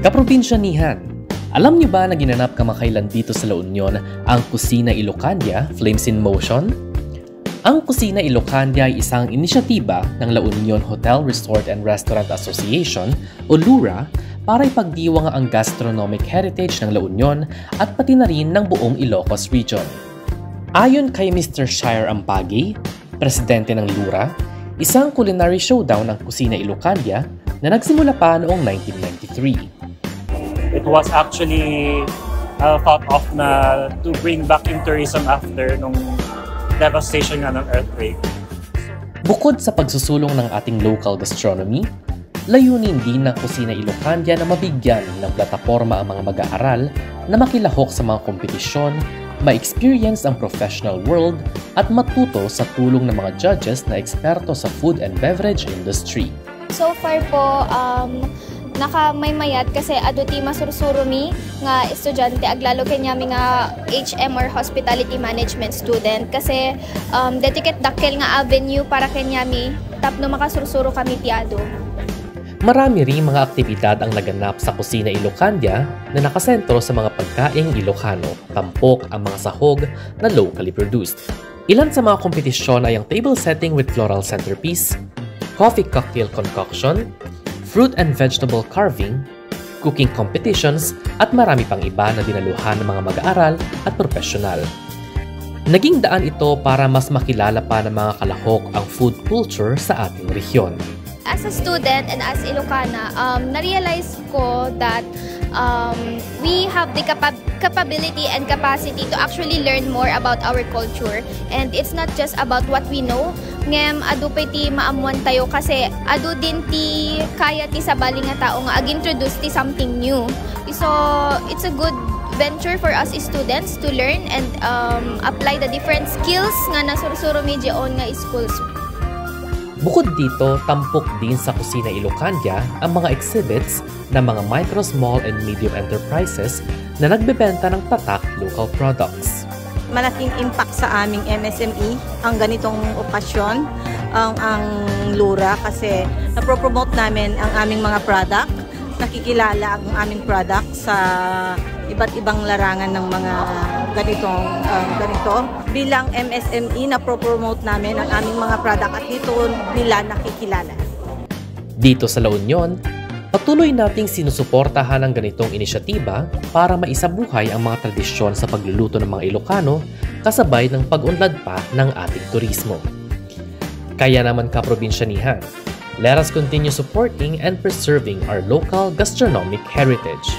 Kaprobinsyanihan, alam niyo ba na ginanap kamakailan dito sa La Union ang Kusina Ilocandia Flames in Motion? Ang Kusina Ilocandia ay isang inisyatiba ng La Union Hotel, Resort and Restaurant Association o LURA para ipagdiwang ang gastronomic heritage ng La Union at pati na rin ng buong Ilocos Region. Ayon kay Mr. Shire Ampagi, presidente ng LURA, isang culinary showdown ang Kusina Ilocandia na nagsimula pa noong 1993. It was actually thought of na to bring back in tourism after nung devastation nga ng earthquake. Bukod sa pagsusulong ng ating local gastronomy, layunin din ng Kusina Ilocandia na mabigyan ng plataporma ang mga mag-aaral na makilahok sa mga kompetisyon, ma-experience ang professional world at matuto sa tulong ng mga judges na eksperto sa food and beverage industry. So far po, nakamaymayat kasi aduti masursurumi nga estudyante aglalo kanya nga HM or hospitality management student kasi dediket dakkel nga avenue para kanyami tapno makasursuro kami tiado. Marami ring mga aktibidad ang naganap sa Kusina Ilocandia na nakasentro sa mga pagkaing Ilocano, tampok ang mga sahog na locally produced. Ilan sa mga kompetisyon ay ang table setting with floral centerpiece, coffee cocktail concoction, fruit and vegetable carving, cooking competitions at marami pang iba na dinaluhan ng mga mag-aaral at profesional. Naging daan ito para mas makilala pa ng mga kalahok ang food culture sa ating rehiyon. As a student and as Ilocana, na-realize ko that we have the capability and capacity to actually learn more about our culture. And it's not just about what we know. Ngem, adu pa ti maamuan tayo kasi adu din ti kaya ti sabali nga tao nga ag-introduce ti something new. So, it's a good venture for us students to learn and apply the different skills nga nasursuro medyoon nga schools. Bukod dito, tampok din sa Kusina Ilocandia ang mga exhibits ng mga micro, small, and medium enterprises na nagbebenta ng tatak local products. Malaking impact sa aming MSME ang ganitong okasyon, ang LURA kasi napropromote namin ang aming mga product, nakikilala ang aming product sa iba't ibang larangan ng mga ganito. Bilang MSME, napropromote namin ang aming mga product at dito nila nakikilala. Dito sa La Union, patuloy nating sinusuportahan ang ganitong inisyatiba para maisabuhay ang mga tradisyon sa pagluluto ng mga Ilocano kasabay ng pag-unlad pa ng ating turismo. Kaya naman kaprobinsyanihan, let us continue supporting and preserving our local gastronomic heritage.